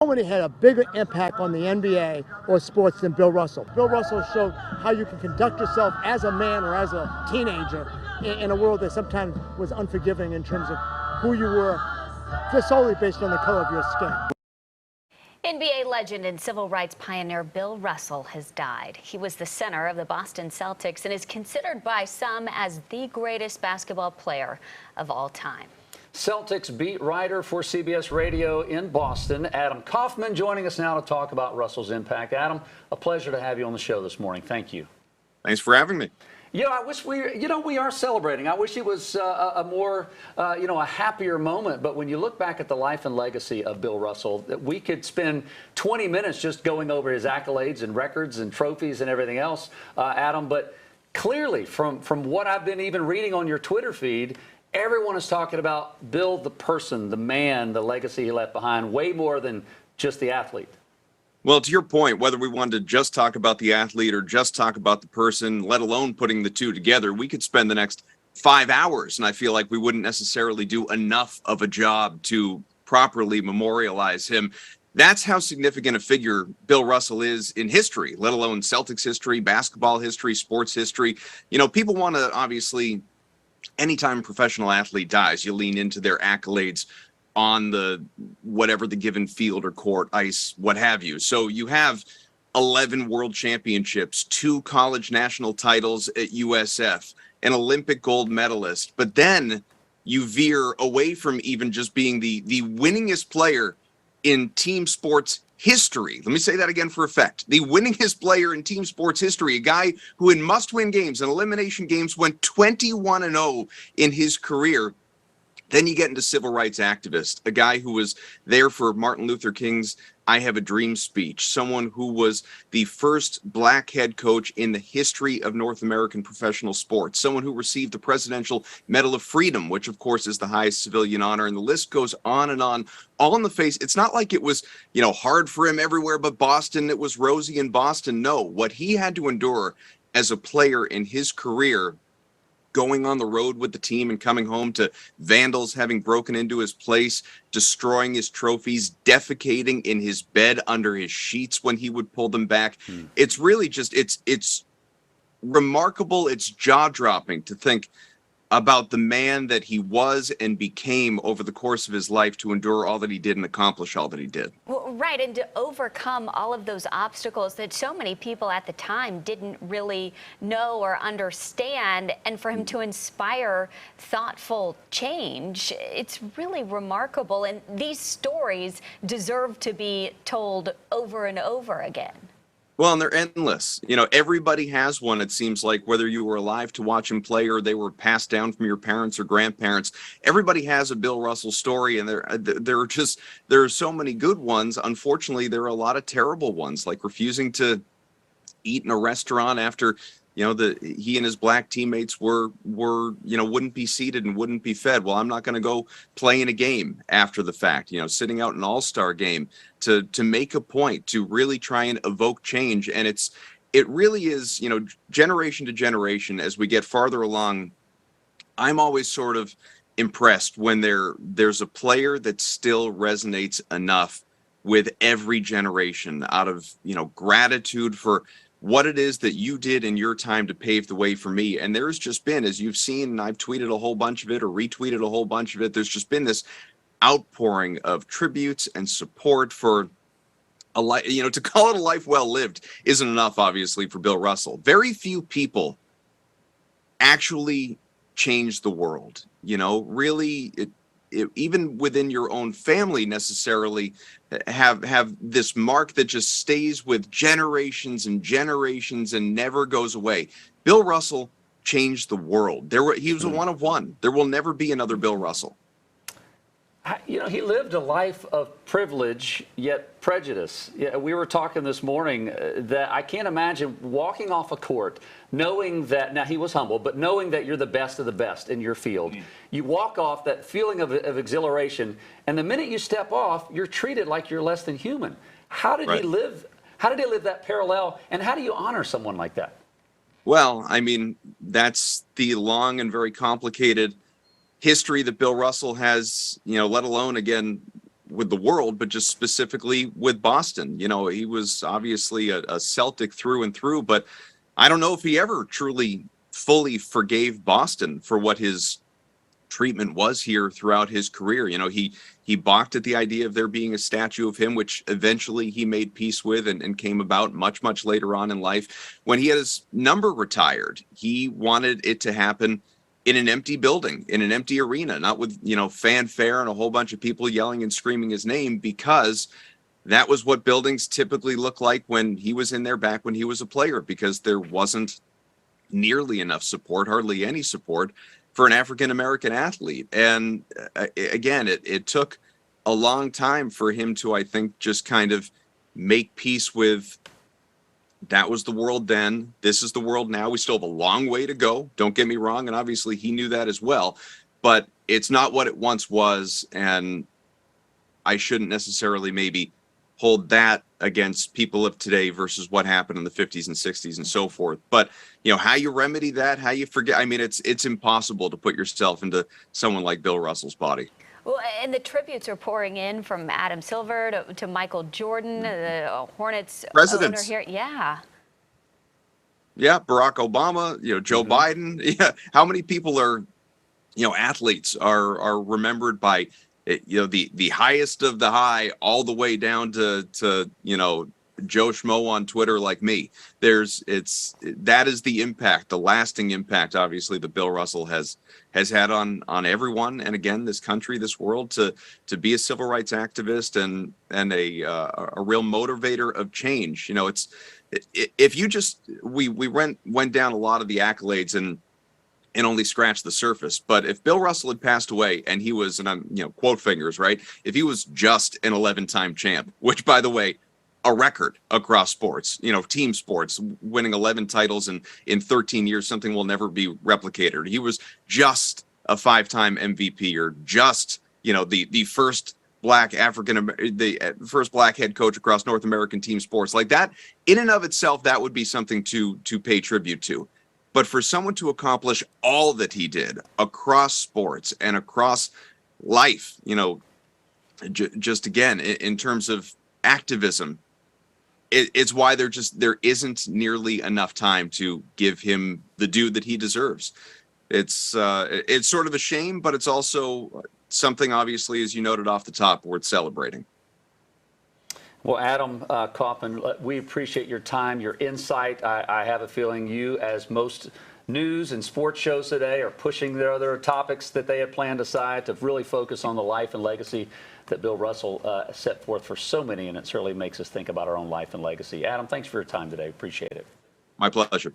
Nobody had a bigger impact on the NBA or sports than Bill Russell. Bill Russell showed how you can conduct yourself as a man or as a teenager in a world that sometimes was unforgiving in terms of who you were, just solely based on the color of your skin. NBA legend and civil rights pioneer Bill Russell has died. He was the center of the Boston Celtics and is considered by some as the greatest basketball player of all time. Celtics beat writer for CBS Radio in Boston, Adam Kaufman, joining us now to talk about Russell's impact. Adam, a pleasure to have you on the show this morning. Thank you. Thanks for having me. I wish we are celebrating. I wish it was a more, a happier moment. But when you look back at the life and legacy of Bill Russell, we could spend 20 minutes just going over his accolades and records and trophies and everything else, Adam. But clearly, from what I've been even reading on your Twitter feed, everyone is talking about Bill, the person, the man, the legacy he left behind, way more than just the athlete. Well, to your point, whether we wanted to just talk about the athlete or just talk about the person, let alone putting the two together, we could spend the next 5 hours, and I feel like we wouldn't necessarily do enough of a job to properly memorialize him. That's how significant a figure Bill Russell is in history, let alone Celtics history, basketball history, sports history. People want to obviously, anytime a professional athlete dies, you lean into their accolades on the whatever the given field or court, ice, what have you. So you have 11 world championships, 2 college national titles at USF, an Olympic gold medalist, but then you veer away from even just being the winningest player in team sports history. Let me say that again for effect. The winningest player in team sports history, a guy who in must-win games and elimination games went 21-0 in his career. Then you get into civil rights activist, a guy who was there for Martin Luther King's I Have a Dream speech, someone who was the first black head coach in the history of North American professional sports, someone who received the Presidential Medal of Freedom, which of course is the highest civilian honor, and the list goes on and on, all in the face. It's not like it was, hard for him everywhere but Boston. It was rosy in Boston. No, what he had to endure as a player in his career, going on the road with the team and coming home to vandals having broken into his place, destroying his trophies, defecating in his bed under his sheets when he would pull them back. It's really just, it's remarkable. It's jaw-dropping to think about the man that he was and became over the course of his life to endure all that he did and accomplish all that he did. Well, right, and to overcome all of those obstacles that so many people at the time didn't really know or understand, and for him to inspire thoughtful change, it's really remarkable, and these stories deserve to be told over and over again. Well, and they're endless. Everybody has one, it seems like, whether you were alive to watch him play or they were passed down from your parents or grandparents. Everybody has a Bill Russell story, and there are so many good ones. Unfortunately, there are a lot of terrible ones, like refusing to eat in a restaurant after he and his black teammates were wouldn't be seated and wouldn't be fed. Well, I'm not going to go play in a game after the fact, sitting out an all-star game to make a point, to really try and evoke change. And it really is, generation to generation, as we get farther along, I'm always sort of impressed when there's a player that still resonates enough with every generation out of, gratitude for what it is that you did in your time to pave the way for me. And there's just been, as you've seen, and I've tweeted a whole bunch of it or retweeted a whole bunch of it, there's just been this outpouring of tributes and support for a life. To call it a life well lived isn't enough, obviously, for Bill Russell. Very few people actually change the world, really. Even within your own family necessarily have this mark that just stays with generations and generations and never goes away. Bill Russell changed the world. He was a one of one. There will never be another Bill Russell. He lived a life of privilege, yet prejudice. Yeah, we were talking this morning that I can't imagine walking off a court knowing that, now he was humble, but knowing that you're the best of the best in your field. You walk off, that feeling of exhilaration, and the minute you step off, you're treated like you're less than human. How did he live? How did he live that parallel, and how do you honor someone like that? Well, I mean, that's the long and very complicated history that Bill Russell has, let alone, again, the world, but just specifically with Boston. You know, he was obviously a Celtic through and through, but I don't know if he ever truly fully forgave Boston for what his treatment was here throughout his career. You know, he balked at the idea of there being a statue of him, which eventually he made peace with and came about much later on in life. When he had his number retired, he wanted it to happen in an empty building, in an empty arena, not with, you know, fanfare and a whole bunch of people yelling and screaming his name, because that was what buildings typically look like when he was in there back when he was a player, because there wasn't nearly enough support, hardly any support for an African-American athlete. And again, it took a long time for him to, I think, just kind of make peace with that was the world then. This is the world now. We still have a long way to go. Don't get me wrong. And obviously he knew that as well, but it's not what it once was. And I shouldn't necessarily maybe hold that against people of today versus what happened in the 50s and 60s and so forth. But, you know, how you remedy that, how you forget, I mean, it's impossible to put yourself into someone like Bill Russell's body. Well, and the tributes are pouring in from Adam Silver to Michael Jordan, the Hornets owner here. Yeah. Yeah, Barack Obama, you know, Joe Biden. Yeah, how many people are, you know, athletes are remembered by, you know, the highest of the high all the way down to you know, Joe Schmo on Twitter like me. That is the impact, the lasting impact, obviously, that Bill Russell has had on everyone, and again, this country, this world, to be a civil rights activist and a real motivator of change. You know, if you just we went down a lot of the accolades and only scratched the surface. But if Bill Russell had passed away and he was, and I'm, you know, quote fingers, right? If he was just an 11-time champ, which, by the way, a record across sports, you know, team sports, winning 11 titles in 13 years, something will never be replicated. He was just a 5-time MVP, or just, you know, the first black the first black head coach across North American team sports. Like that, in and of itself, that would be something to pay tribute to. But for someone to accomplish all that he did across sports and across life, you know, just again, in terms of activism, it's why there isn't nearly enough time to give him the due that he deserves. It's sort of a shame, but it's also something, obviously, as you noted off the top, worth celebrating. Well, Adam Kaufman, we appreciate your time, your insight. I have a feeling you, as most news and sports shows today, are pushing their other topics that they had planned aside to really focus on the life and legacy that Bill Russell set forth for so many, and it certainly makes us think about our own life and legacy. Adam, thanks for your time today. Appreciate it. My pleasure.